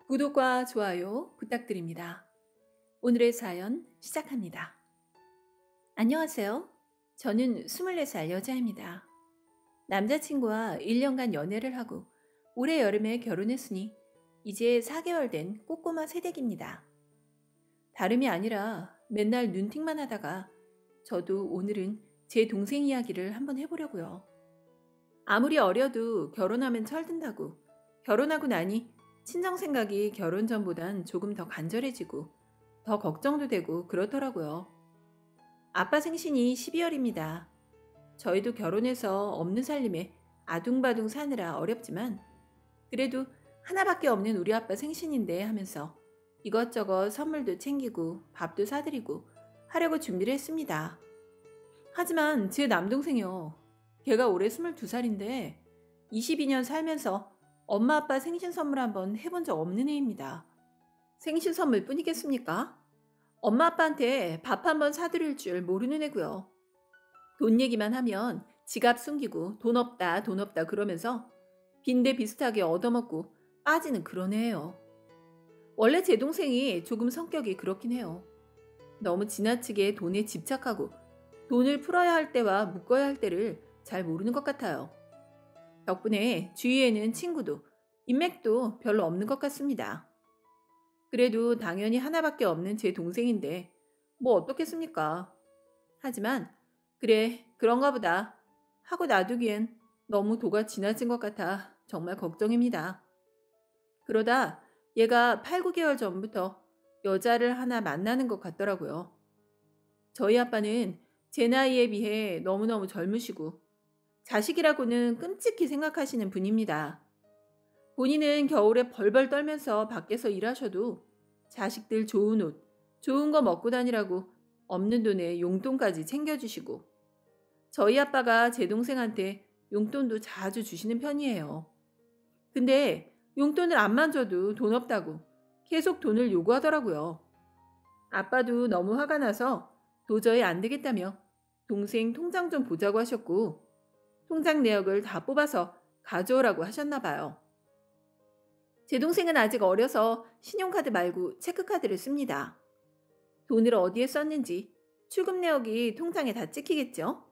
구독과 좋아요 부탁드립니다. 오늘의 사연 시작합니다. 안녕하세요. 저는 24살 여자입니다. 남자친구와 1년간 연애를 하고 올해 여름에 결혼했으니 이제 4개월 된 꼬꼬마 새댁입니다. 다름이 아니라 맨날 눈팅만 하다가 저도 오늘은 제 동생 이야기를 한번 해보려고요. 아무리 어려도 결혼하면 철든다고, 결혼하고 나니 친정 생각이 결혼 전보단 조금 더 간절해지고 더 걱정도 되고 그렇더라고요. 아빠 생신이 12월입니다. 저희도 결혼해서 없는 살림에 아둥바둥 사느라 어렵지만 그래도 하나밖에 없는 우리 아빠 생신인데 하면서 이것저것 선물도 챙기고 밥도 사드리고 하려고 준비를 했습니다. 하지만 제 남동생이요. 걔가 올해 22살인데 22년 살면서 엄마 아빠 생신 선물 한번 해본 적 없는 애입니다. 생신 선물 뿐이겠습니까? 엄마 아빠한테 밥 한번 사드릴 줄 모르는 애고요. 돈 얘기만 하면 지갑 숨기고 돈 없다 돈 없다 그러면서 빈대 비슷하게 얻어먹고 빠지는 그런 애예요. 원래 제 동생이 조금 성격이 그렇긴 해요. 너무 지나치게 돈에 집착하고 돈을 풀어야 할 때와 묶어야 할 때를 잘 모르는 것 같아요. 덕분에 주위에는 친구도 인맥도 별로 없는 것 같습니다. 그래도 당연히 하나밖에 없는 제 동생인데 뭐 어떻겠습니까? 하지만 그래 그런가 보다 하고 놔두기엔 너무 도가 지나친 것 같아 정말 걱정입니다. 그러다 얘가 8, 9개월 전부터 여자를 하나 만나는 것 같더라고요. 저희 아빠는 제 나이에 비해 너무너무 젊으시고 자식이라고는 끔찍히 생각하시는 분입니다. 본인은 겨울에 벌벌 떨면서 밖에서 일하셔도 자식들 좋은 옷, 좋은 거 먹고 다니라고 없는 돈에 용돈까지 챙겨주시고 저희 아빠가 제 동생한테 용돈도 자주 주시는 편이에요. 근데 용돈을 안 만져도 돈 없다고 계속 돈을 요구하더라고요. 아빠도 너무 화가 나서 도저히 안 되겠다며 동생 통장 좀 보자고 하셨고 통장 내역을 다 뽑아서 가져오라고 하셨나 봐요. 제 동생은 아직 어려서 신용카드 말고 체크카드를 씁니다. 돈을 어디에 썼는지 출금 내역이 통장에 다 찍히겠죠?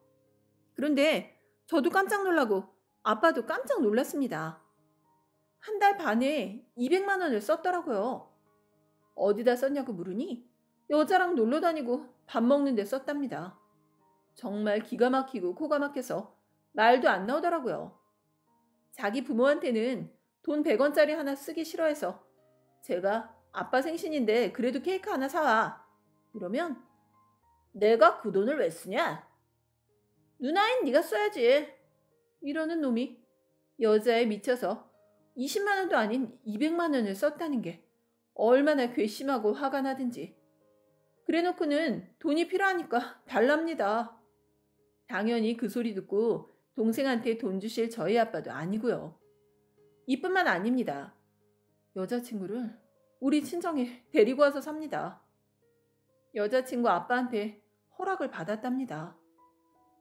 그런데 저도 깜짝 놀라고 아빠도 깜짝 놀랐습니다. 한 달 반에 200만 원을 썼더라고요. 어디다 썼냐고 물으니 여자랑 놀러 다니고 밥 먹는 데 썼답니다. 정말 기가 막히고 코가 막혀서 말도 안 나오더라고요. 자기 부모한테는 돈 100원짜리 하나 쓰기 싫어해서 제가 아빠 생신인데 그래도 케이크 하나 사와. 이러면 내가 그 돈을 왜 쓰냐? 누나인 네가 써야지. 이러는 놈이 여자에 미쳐서 20만 원도 아닌 200만 원을 썼다는 게 얼마나 괘씸하고 화가 나든지. 그래놓고는 돈이 필요하니까 달랍니다. 당연히 그 소리 듣고 동생한테 돈 주실 저희 아빠도 아니고요. 이뿐만 아닙니다. 여자친구를 우리 친정에 데리고 와서 삽니다. 여자친구 아빠한테 허락을 받았답니다.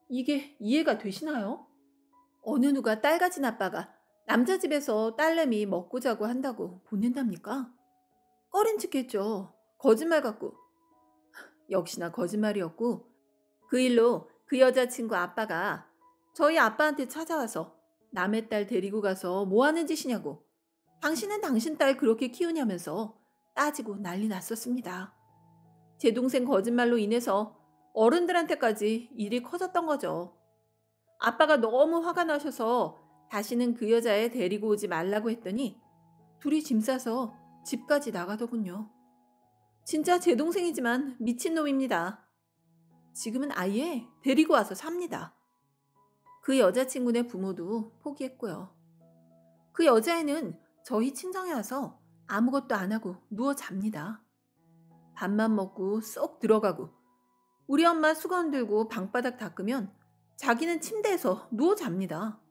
이게 이해가 되시나요? 어느 누가 딸 가진 아빠가 남자 집에서 딸내미 먹고 자고 한다고 보낸답니까? 꺼림칙했죠. 거짓말 같고. 역시나 거짓말이었고 그 일로 그 여자친구 아빠가 저희 아빠한테 찾아와서 남의 딸 데리고 가서 뭐 하는 짓이냐고 당신은 당신 딸 그렇게 키우냐면서 따지고 난리 났었습니다. 제 동생 거짓말로 인해서 어른들한테까지 일이 커졌던 거죠. 아빠가 너무 화가 나셔서 다시는 그 여자애 데리고 오지 말라고 했더니 둘이 짐 싸서 집까지 나가더군요. 진짜 제 동생이지만 미친놈입니다. 지금은 아예 데리고 와서 삽니다. 그 여자친구네 부모도 포기했고요. 그 여자애는 저희 친정에 와서 아무것도 안 하고 누워 잡니다. 밥만 먹고 쏙 들어가고 우리 엄마 수건 들고 방바닥 닦으면 자기는 침대에서 누워 잡니다.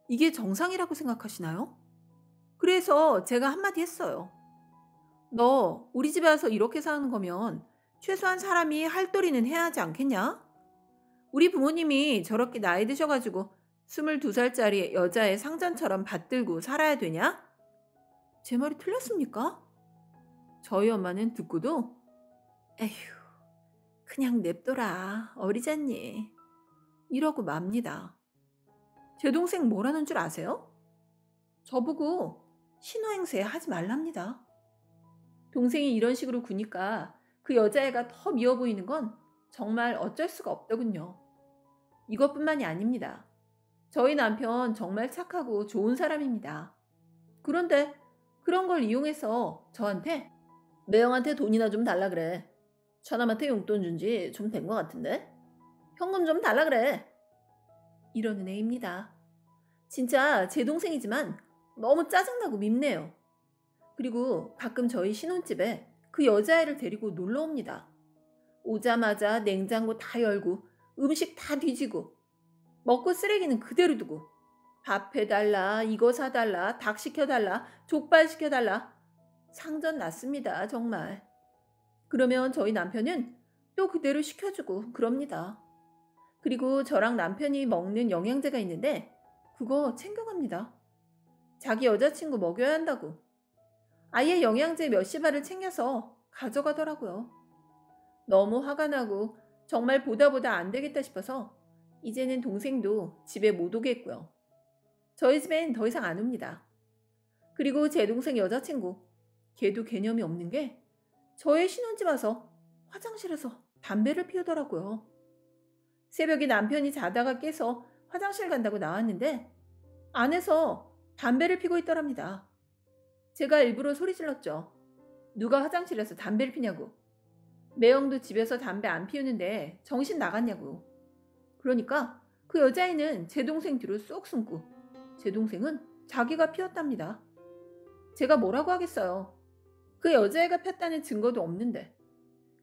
이게 정상이라고 생각하시나요? 그래서 제가 한마디 했어요. 너 우리 집에 와서 이렇게 사는 거면 최소한 사람이 할 도리는 해야 하지 않겠냐? 우리 부모님이 저렇게 나이 드셔가지고 22살짜리 여자의 상전처럼 받들고 살아야 되냐? 제 말이 틀렸습니까? 저희 엄마는 듣고도 에휴, 그냥 냅둬라, 어리잖니. 이러고 맙니다. 제 동생 뭐라는 줄 아세요? 저보고 신호행세 하지 말랍니다. 동생이 이런 식으로 구니까 그 여자애가 더 미워 보이는 건 정말 어쩔 수가 없더군요. 이것뿐만이 아닙니다. 저희 남편 정말 착하고 좋은 사람입니다. 그런데 그런 걸 이용해서 저한테 매형한테 돈이나 좀 달라 그래. 처남한테 용돈 준 지 좀 된 것 같은데? 현금 좀 달라 그래. 이러는 애입니다. 진짜 제 동생이지만 너무 짜증나고 밉네요. 그리고 가끔 저희 신혼집에 그 여자애를 데리고 놀러 옵니다. 오자마자 냉장고 다 열고 음식 다 뒤지고 먹고 쓰레기는 그대로 두고 밥 해달라, 이거 사달라, 닭 시켜달라, 족발 시켜달라. 상전 났습니다, 정말. 그러면 저희 남편은 또 그대로 시켜주고 그럽니다. 그리고 저랑 남편이 먹는 영양제가 있는데 그거 챙겨갑니다. 자기 여자친구 먹여야 한다고. 아예 영양제 몇십 알을 챙겨서 가져가더라고요. 너무 화가 나고 정말 보다 보다 안 되겠다 싶어서 이제는 동생도 집에 못 오게 했고요. 저희 집엔 더 이상 안 옵니다. 그리고 제 동생 여자친구, 걔도 개념이 없는 게 저의 신혼집 와서 화장실에서 담배를 피우더라고요. 새벽에 남편이 자다가 깨서 화장실 간다고 나왔는데 안에서 담배를 피고 있더랍니다. 제가 일부러 소리 질렀죠. 누가 화장실에서 담배를 피냐고. 매형도 집에서 담배 안 피우는데 정신 나갔냐고. 그러니까 그 여자애는 제 동생 뒤로 쏙 숨고 제 동생은 자기가 피웠답니다. 제가 뭐라고 하겠어요. 그 여자애가 폈다는 증거도 없는데.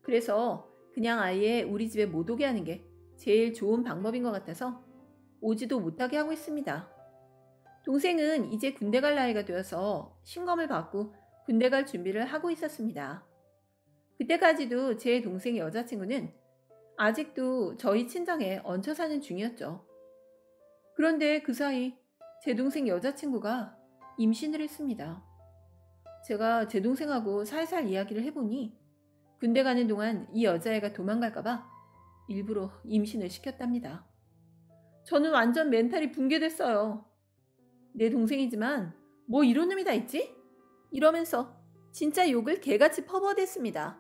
그래서 그냥 아예 우리 집에 못 오게 하는 게 제일 좋은 방법인 것 같아서 오지도 못하게 하고 있습니다. 동생은 이제 군대 갈 나이가 되어서 신검을 받고 군대 갈 준비를 하고 있었습니다. 그때까지도 제 동생 여자친구는 아직도 저희 친정에 얹혀 사는 중이었죠. 그런데 그 사이 제 동생 여자친구가 임신을 했습니다. 제가 제 동생하고 살살 이야기를 해보니 군대 가는 동안 이 여자애가 도망갈까봐 일부러 임신을 시켰답니다. 저는 완전 멘탈이 붕괴됐어요. 내 동생이지만 뭐 이런 놈이 다 있지? 이러면서 진짜 욕을 개같이 퍼버댔습니다.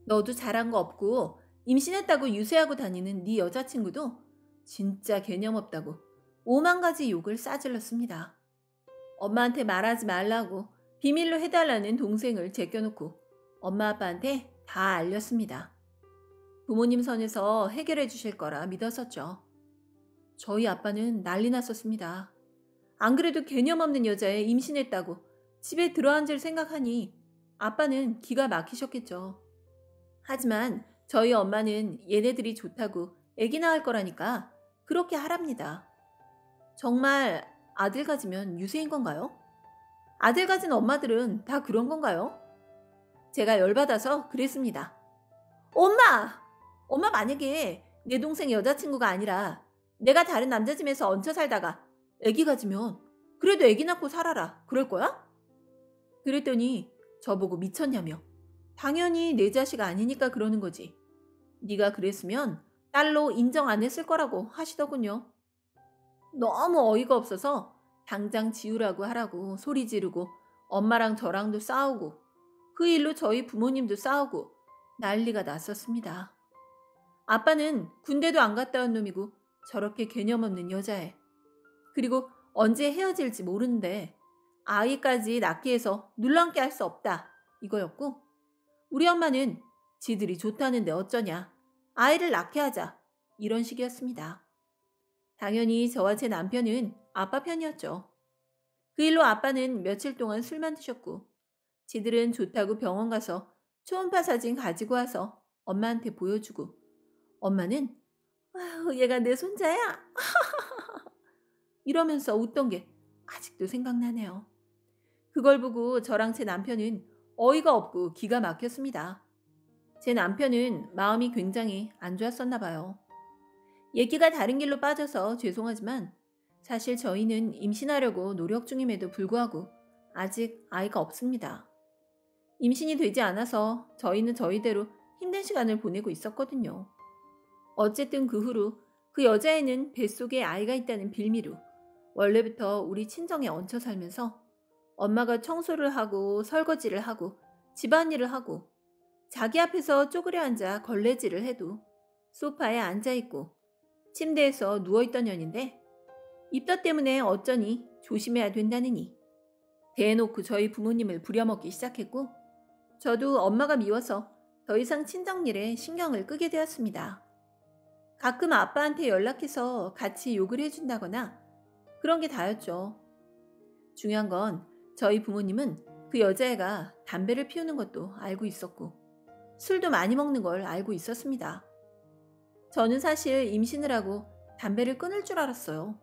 너도 잘한 거 없고 임신했다고 유세하고 다니는 네 여자친구도 진짜 개념 없다고 오만 가지 욕을 싸질렀습니다. 엄마한테 말하지 말라고 비밀로 해달라는 동생을 제껴놓고 엄마 아빠한테 다 알렸습니다. 부모님 선에서 해결해 주실 거라 믿었었죠. 저희 아빠는 난리 났었습니다. 안 그래도 개념 없는 여자애 임신했다고 집에 들어앉을 생각하니 아빠는 기가 막히셨겠죠. 하지만 저희 엄마는 얘네들이 좋다고 애기 낳을 거라니까 그렇게 하랍니다. 정말 아들 가지면 유세인 건가요? 아들 가진 엄마들은 다 그런 건가요? 제가 열받아서 그랬습니다. 엄마! 엄마 만약에 내 동생 여자친구가 아니라 내가 다른 남자 집에서 얹혀 살다가 애기 가지면 그래도 애기 낳고 살아라. 그럴 거야? 그랬더니 저보고 미쳤냐며. 당연히 내 자식 아니니까 그러는 거지. 네가 그랬으면 딸로 인정 안 했을 거라고 하시더군요. 너무 어이가 없어서 당장 지우라고 하라고 소리 지르고 엄마랑 저랑도 싸우고 그 일로 저희 부모님도 싸우고 난리가 났었습니다. 아빠는 군대도 안 갔다 온 놈이고 저렇게 개념 없는 여자애. 그리고 언제 헤어질지 모르는데 아이까지 낳게 해서 눌러앉게 할 수 없다. 이거였고 우리 엄마는 지들이 좋다는데 어쩌냐. 아이를 낳게 하자. 이런 식이었습니다. 당연히 저와 제 남편은 아빠 편이었죠. 그 일로 아빠는 며칠 동안 술만 드셨고 지들은 좋다고 병원 가서 초음파 사진 가지고 와서 엄마한테 보여주고 엄마는 아유 얘가 내 손자야? 이러면서 웃던 게 아직도 생각나네요. 그걸 보고 저랑 제 남편은 어이가 없고 기가 막혔습니다. 제 남편은 마음이 굉장히 안 좋았었나 봐요. 얘기가 다른 길로 빠져서 죄송하지만 사실 저희는 임신하려고 노력 중임에도 불구하고 아직 아이가 없습니다. 임신이 되지 않아서 저희는 저희대로 힘든 시간을 보내고 있었거든요. 어쨌든 그 후로 그 여자애는 뱃속에 아이가 있다는 빌미로 원래부터 우리 친정에 얹혀 살면서 엄마가 청소를 하고 설거지를 하고 집안일을 하고 자기 앞에서 쪼그려 앉아 걸레질을 해도 소파에 앉아있고 침대에서 누워있던 년인데 입덧 때문에 어쩌니 조심해야 된다느니 대놓고 저희 부모님을 부려먹기 시작했고 저도 엄마가 미워서 더 이상 친정일에 신경을 끄게 되었습니다. 가끔 아빠한테 연락해서 같이 욕을 해준다거나 그런 게 다였죠. 중요한 건 저희 부모님은 그 여자애가 담배를 피우는 것도 알고 있었고 술도 많이 먹는 걸 알고 있었습니다. 저는 사실 임신을 하고 담배를 끊을 줄 알았어요.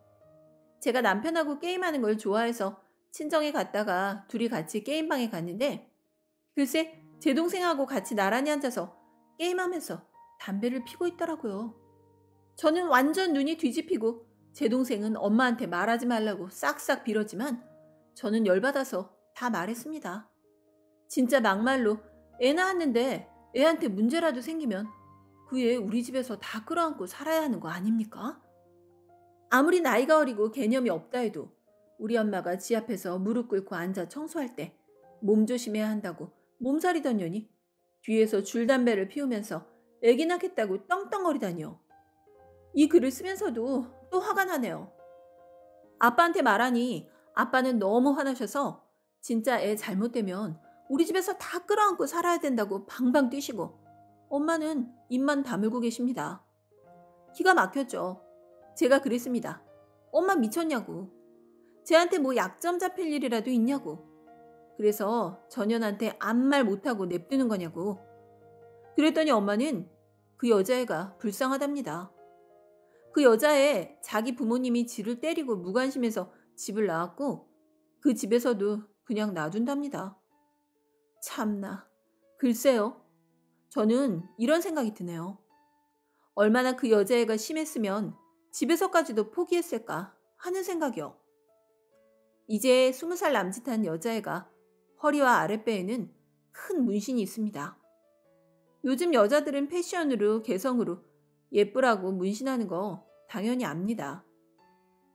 제가 남편하고 게임하는 걸 좋아해서 친정에 갔다가 둘이 같이 게임방에 갔는데 글쎄 제 동생하고 같이 나란히 앉아서 게임하면서 담배를 피고 있더라고요. 저는 완전 눈이 뒤집히고 제 동생은 엄마한테 말하지 말라고 싹싹 빌었지만 저는 열받아서 다 말했습니다. 진짜 막말로 애 낳았는데 애한테 문제라도 생기면 그 애 우리 집에서 다 끌어안고 살아야 하는 거 아닙니까? 아무리 나이가 어리고 개념이 없다 해도 우리 엄마가 지 앞에서 무릎 꿇고 앉아 청소할 때 몸 조심해야 한다고 몸살이던 년이 뒤에서 줄담배를 피우면서 애기 낳겠다고 떵떵거리다니요. 이 글을 쓰면서도 또 화가 나네요. 아빠한테 말하니 아빠는 너무 화나셔서 진짜 애 잘못되면 우리 집에서 다 끌어안고 살아야 된다고 방방 뛰시고 엄마는 입만 다물고 계십니다. 기가 막혔죠. 제가 그랬습니다. 엄마 미쳤냐고. 쟤한테 뭐 약점 잡힐 일이라도 있냐고. 그래서 전현한테 아무 말 못하고 냅두는 거냐고. 그랬더니 엄마는 그 여자애가 불쌍하답니다. 그 여자애 자기 부모님이 지를 때리고 무관심해서 집을 나왔고 그 집에서도 그냥 놔둔답니다. 참나. 글쎄요. 저는 이런 생각이 드네요. 얼마나 그 여자애가 심했으면 집에서까지도 포기했을까 하는 생각이요. 이제 20살 남짓한 여자애가 허리와 아랫배에는 큰 문신이 있습니다. 요즘 여자들은 패션으로 개성으로 예쁘라고 문신하는 거 당연히 압니다.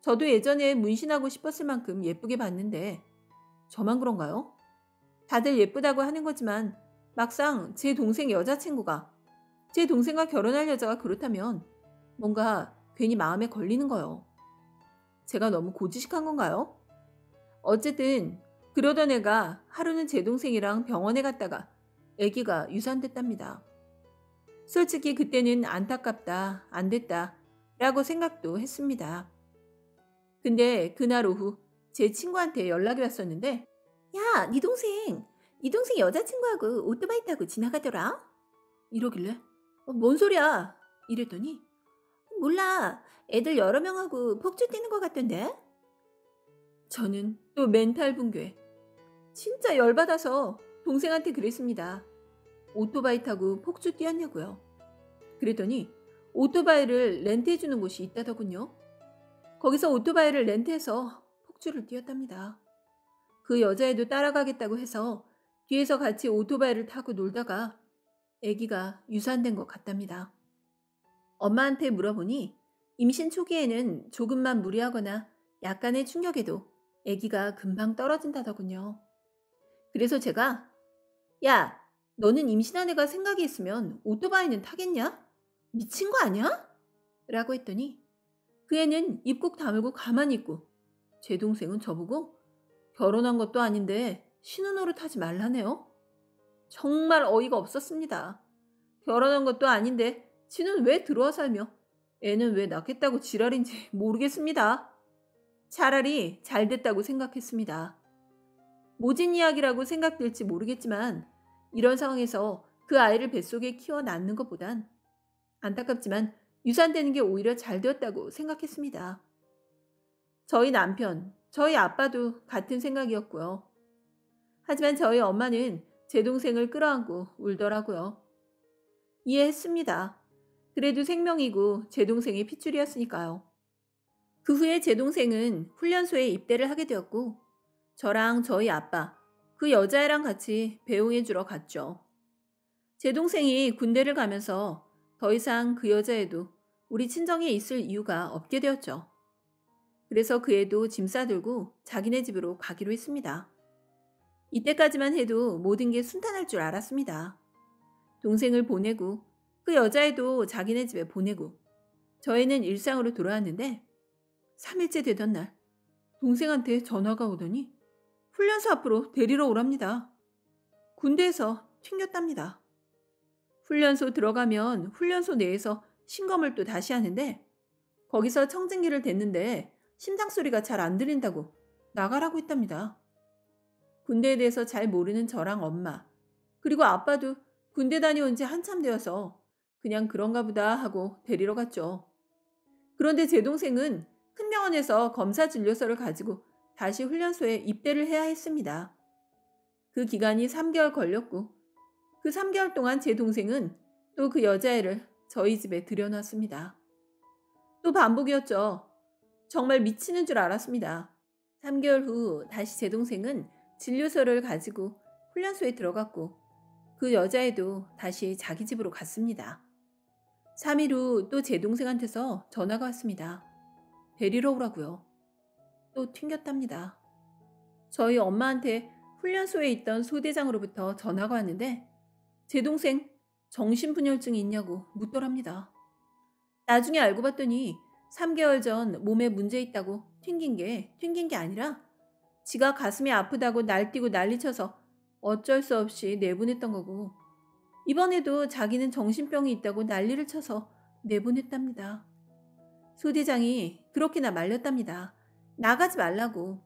저도 예전에 문신하고 싶었을 만큼 예쁘게 봤는데 저만 그런가요? 다들 예쁘다고 하는 거지만 막상 제 동생 여자친구가 제 동생과 결혼할 여자가 그렇다면 뭔가 괜히 마음에 걸리는 거요. 제가 너무 고지식한 건가요? 어쨌든 그러던 애가 하루는 제 동생이랑 병원에 갔다가 아기가 유산됐답니다. 솔직히 그때는 안타깝다, 안 됐다 라고 생각도 했습니다. 근데 그날 오후 제 친구한테 연락이 왔었는데 야, 네 동생 여자친구하고 오토바이 타고 지나가더라? 이러길래 뭔 소리야? 이랬더니 몰라, 애들 여러 명하고 폭주 뛰는 것 같던데? 저는 또 멘탈 붕괴. 진짜 열받아서 동생한테 그랬습니다. 오토바이 타고 폭주 뛰었냐고요. 그랬더니 오토바이를 렌트해주는 곳이 있다더군요. 거기서 오토바이를 렌트해서 폭주를 뛰었답니다. 그 여자애도 따라가겠다고 해서 뒤에서 같이 오토바이를 타고 놀다가 아기가 유산된 것 같답니다. 엄마한테 물어보니 임신 초기에는 조금만 무리하거나 약간의 충격에도 아기가 금방 떨어진다더군요. 그래서 제가 야, 너는 임신한 애가 생각이 있으면 오토바이는 타겠냐? 미친 거 아니야? 라고 했더니 그 애는 입 꼭 다물고 가만히 있고 제 동생은 저보고 결혼한 것도 아닌데 신혼노릇 하지 말라네요. 정말 어이가 없었습니다. 결혼한 것도 아닌데 지는 왜 들어와 살며 애는 왜 낳겠다고 지랄인지 모르겠습니다. 차라리 잘 됐다고 생각했습니다. 모진 이야기라고 생각될지 모르겠지만 이런 상황에서 그 아이를 뱃속에 키워 낳는 것보단 안타깝지만 유산되는 게 오히려 잘 되었다고 생각했습니다. 저희 남편, 저희 아빠도 같은 생각이었고요. 하지만 저희 엄마는 제 동생을 끌어안고 울더라고요. 이해했습니다. 그래도 생명이고 제 동생의 핏줄이었으니까요. 그 후에 제 동생은 훈련소에 입대를 하게 되었고 저랑 저희 아빠, 그 여자애랑 같이 배웅해 주러 갔죠. 제 동생이 군대를 가면서 더 이상 그 여자애도 우리 친정에 있을 이유가 없게 되었죠. 그래서 그 애도 짐 싸들고 자기네 집으로 가기로 했습니다. 이때까지만 해도 모든 게 순탄할 줄 알았습니다. 동생을 보내고 그 여자애도 자기네 집에 보내고 저희는 일상으로 돌아왔는데 3일째 되던 날 동생한테 전화가 오더니 훈련소 앞으로 데리러 오랍니다. 군대에서 튕겼답니다. 훈련소 들어가면 훈련소 내에서 심검을 또 다시 하는데 거기서 청진기를 댔는데 심장 소리가 잘 안 들린다고 나가라고 했답니다. 군대에 대해서 잘 모르는 저랑 엄마 그리고 아빠도 군대 다녀온 지 한참 되어서 그냥 그런가 보다 하고 데리러 갔죠. 그런데 제 동생은 큰 병원에서 검사 진료서를 가지고 다시 훈련소에 입대를 해야 했습니다. 그 기간이 3개월 걸렸고 그 3개월 동안 제 동생은 또 그 여자애를 저희 집에 들여놨습니다. 또 반복이었죠. 정말 미치는 줄 알았습니다. 3개월 후 다시 제 동생은 진료서를 가지고 훈련소에 들어갔고 그 여자애도 다시 자기 집으로 갔습니다. 3일 후 또 제 동생한테서 전화가 왔습니다. 데리러 오라고요. 또 튕겼답니다. 저희 엄마한테 훈련소에 있던 소대장으로부터 전화가 왔는데 제 동생 정신분열증이 있냐고 묻더랍니다. 나중에 알고 봤더니 3개월 전 몸에 문제 있다고 튕긴 게 아니라 지가 가슴이 아프다고 날뛰고 난리쳐서 어쩔 수 없이 내보냈던 거고 이번에도 자기는 정신병이 있다고 난리를 쳐서 내보냈답니다. 소대장이 그렇게나 말렸답니다. 나가지 말라고.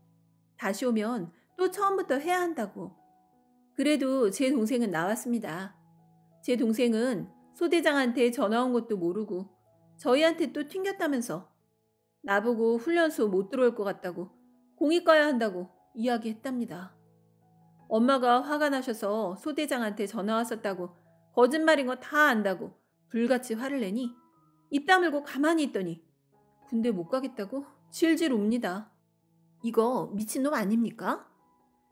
다시 오면 또 처음부터 해야 한다고. 그래도 제 동생은 나왔습니다. 제 동생은 소대장한테 전화 온 것도 모르고 저희한테 또 튕겼다면서 나보고 훈련소 못 들어올 것 같다고 공익 가야 한다고 이야기했답니다. 엄마가 화가 나셔서 소대장한테 전화 왔었다고 거짓말인 거 다 안다고 불같이 화를 내니 입 다물고 가만히 있더니 군대 못 가겠다고 질질 웁니다. 이거 미친놈 아닙니까?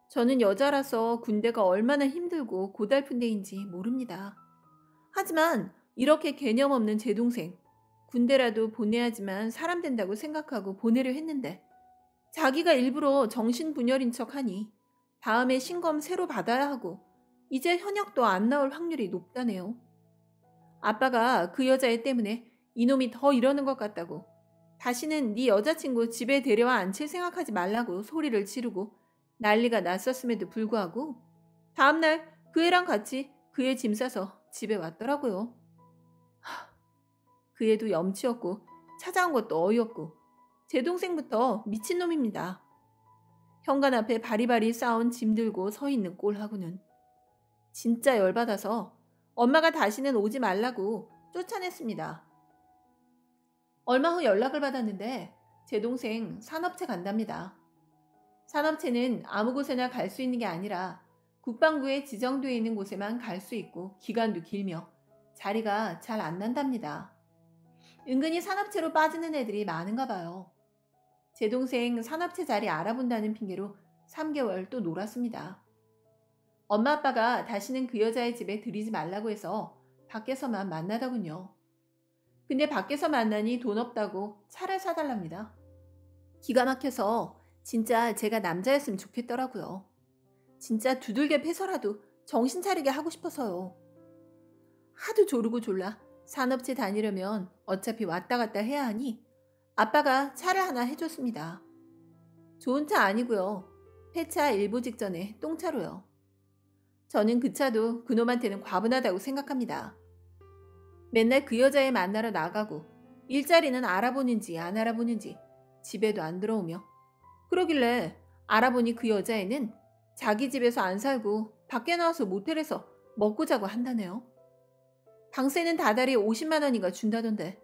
저는 여자라서 군대가 얼마나 힘들고 고달픈 데인지 모릅니다. 하지만 이렇게 개념 없는 제 동생 군대라도 보내야지만 사람 된다고 생각하고 보내려 했는데 자기가 일부러 정신분열인 척하니 다음에 신검 새로 받아야 하고 이제 현역도 안 나올 확률이 높다네요. 아빠가 그 여자애 때문에 이놈이 더 이러는 것 같다고 다시는 네 여자친구 집에 데려와 앉힐 생각하지 말라고 소리를 지르고 난리가 났었음에도 불구하고 다음날 그 애랑 같이 그 애 짐 싸서 집에 왔더라고요. 그 애도 염치였고 찾아온 것도 어이없고 제 동생부터 미친놈입니다. 현관 앞에 바리바리 쌓은 짐 들고 서 있는 꼴하고는 진짜 열받아서 엄마가 다시는 오지 말라고 쫓아냈습니다. 얼마 후 연락을 받았는데 제 동생 산업체 간답니다. 산업체는 아무 곳에나 갈 수 있는 게 아니라 국방부에 지정되어 있는 곳에만 갈 수 있고 기간도 길며 자리가 잘 안 난답니다. 은근히 산업체로 빠지는 애들이 많은가 봐요. 제 동생 산업체 자리 알아본다는 핑계로 3개월 또 놀았습니다. 엄마 아빠가 다시는 그 여자의 집에 들이지 말라고 해서 밖에서만 만나더군요. 근데 밖에서 만나니 돈 없다고 차를 사달랍니다. 기가 막혀서 진짜 제가 남자였으면 좋겠더라고요. 진짜 두들겨 패서라도 정신 차리게 하고 싶어서요. 하도 조르고 졸라 산업체 다니려면 어차피 왔다 갔다 해야 하니 아빠가 차를 하나 해줬습니다. 좋은 차 아니고요. 폐차 일보 직전에 똥차로요. 저는 그 차도 그놈한테는 과분하다고 생각합니다. 맨날 그 여자애 만나러 나가고 일자리는 알아보는지 안 알아보는지 집에도 안 들어오며 그러길래 알아보니 그 여자애는 자기 집에서 안 살고 밖에 나와서 모텔에서 먹고 자고 한다네요. 방세는 다달이 50만 원인가 준다던데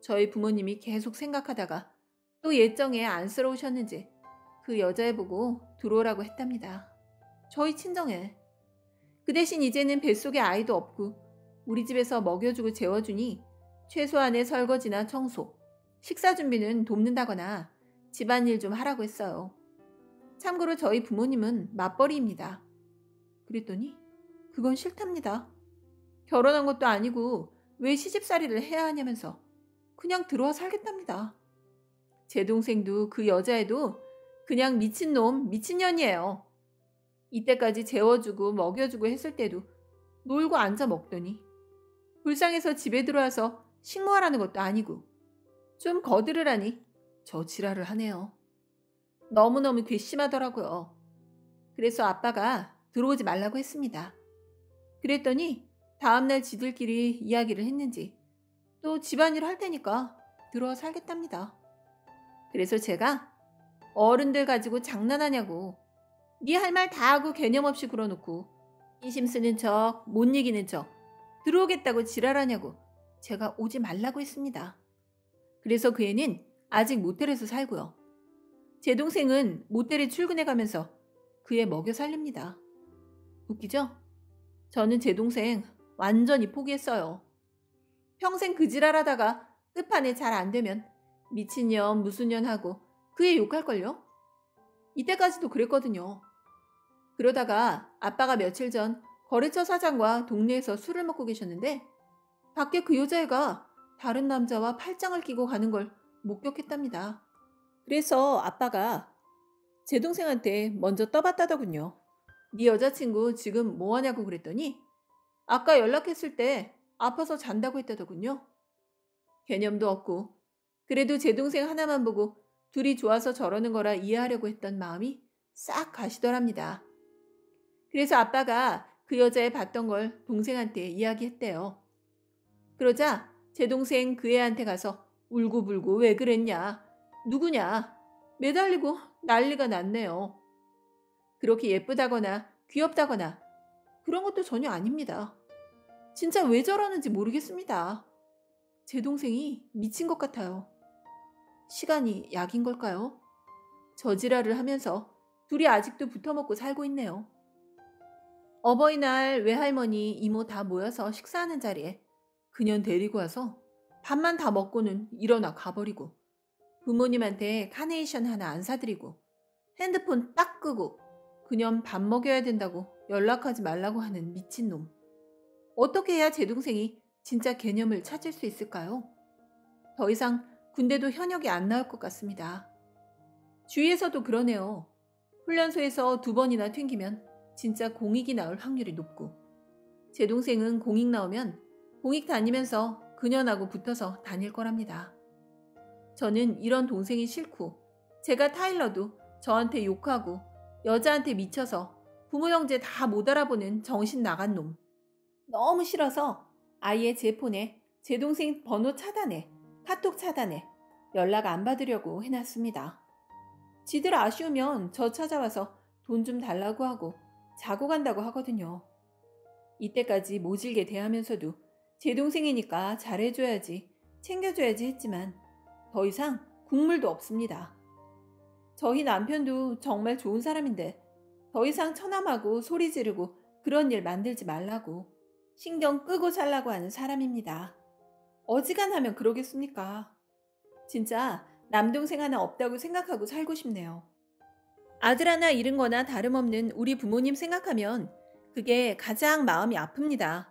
저희 부모님이 계속 생각하다가 또 예정에 안쓰러우셨는지 그 여자애 보고 들어오라고 했답니다. 저희 친정에. 그 대신 이제는 뱃속에 아이도 없고 우리 집에서 먹여주고 재워주니 최소한의 설거지나 청소, 식사 준비는 돕는다거나 집안일 좀 하라고 했어요. 참고로 저희 부모님은 맞벌이입니다. 그랬더니 그건 싫답니다. 결혼한 것도 아니고 왜 시집살이를 해야 하냐면서 그냥 들어와 살겠답니다. 제 동생도 그 여자애도 그냥 미친놈, 미친년이에요. 이때까지 재워주고 먹여주고 했을 때도 놀고 앉아 먹더니 불쌍해서 집에 들어와서 식모하라는 것도 아니고 좀 거들으라니 저 지랄을 하네요. 너무너무 괘씸하더라고요. 그래서 아빠가 들어오지 말라고 했습니다. 그랬더니 다음날 지들끼리 이야기를 했는지 또 집안일 할 테니까 들어와 살겠답니다. 그래서 제가 어른들 가지고 장난하냐고 네 할 말 다 하고 개념 없이 굴어놓고 인심 쓰는 척, 못 이기는 척 들어오겠다고 지랄하냐고 제가 오지 말라고 했습니다. 그래서 그 애는 아직 모텔에서 살고요. 제 동생은 모텔에 출근해 가면서 그 애 먹여 살립니다. 웃기죠? 저는 제 동생 완전히 포기했어요. 평생 그 지랄하다가 끝판에 잘 안 되면 미친년 무슨 년 하고 그 애 욕할걸요? 이때까지도 그랬거든요. 그러다가 아빠가 며칠 전 거래처 사장과 동네에서 술을 먹고 계셨는데 밖에 그 여자애가 다른 남자와 팔짱을 끼고 가는 걸 목격했답니다. 그래서 아빠가 제 동생한테 먼저 떠봤다더군요. 네 여자친구 지금 뭐 하냐고 그랬더니 아까 연락했을 때 아파서 잔다고 했다더군요. 개념도 없고 그래도 제 동생 하나만 보고 둘이 좋아서 저러는 거라 이해하려고 했던 마음이 싹 가시더랍니다. 그래서 아빠가 그 여자애 봤던 걸 동생한테 이야기했대요. 그러자 제 동생 그 애한테 가서 울고불고 왜 그랬냐, 누구냐 매달리고 난리가 났네요. 그렇게 예쁘다거나 귀엽다거나 그런 것도 전혀 아닙니다. 진짜 왜 저러는지 모르겠습니다. 제 동생이 미친 것 같아요. 시간이 약인 걸까요? 저지랄을 하면서 둘이 아직도 붙어먹고 살고 있네요. 어버이날 외할머니, 이모 다 모여서 식사하는 자리에 그년 데리고 와서 밥만 다 먹고는 일어나 가버리고 부모님한테 카네이션 하나 안 사드리고 핸드폰 딱 끄고 그년 밥 먹여야 된다고 연락하지 말라고 하는 미친놈. 어떻게 해야 제 동생이 진짜 개념을 찾을 수 있을까요? 더 이상 군대도 현역이 안 나올 것 같습니다. 주위에서도 그러네요. 훈련소에서 2번이나 튕기면 진짜 공익이 나올 확률이 높고 제 동생은 공익 나오면 공익 다니면서 그년하고 붙어서 다닐 거랍니다. 저는 이런 동생이 싫고 제가 타일러도 저한테 욕하고 여자한테 미쳐서 부모 형제 다 못 알아보는 정신 나간 놈. 너무 싫어서 아예 제 폰에 제 동생 번호 차단해, 카톡 차단해, 연락 안 받으려고 해놨습니다. 지들 아쉬우면 저 찾아와서 돈 좀 달라고 하고 자고 간다고 하거든요. 이때까지 모질게 대하면서도 제 동생이니까 잘해줘야지, 챙겨줘야지 했지만 더 이상 국물도 없습니다. 저희 남편도 정말 좋은 사람인데 더 이상 처남하고 소리 지르고 그런 일 만들지 말라고 신경 끄고 살라고 하는 사람입니다. 어지간하면 그러겠습니까? 진짜 남동생 하나 없다고 생각하고 살고 싶네요. 아들 하나 잃은 거나 다름없는 우리 부모님 생각하면 그게 가장 마음이 아픕니다.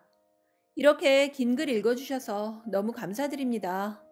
이렇게 긴 글 읽어주셔서 너무 감사드립니다.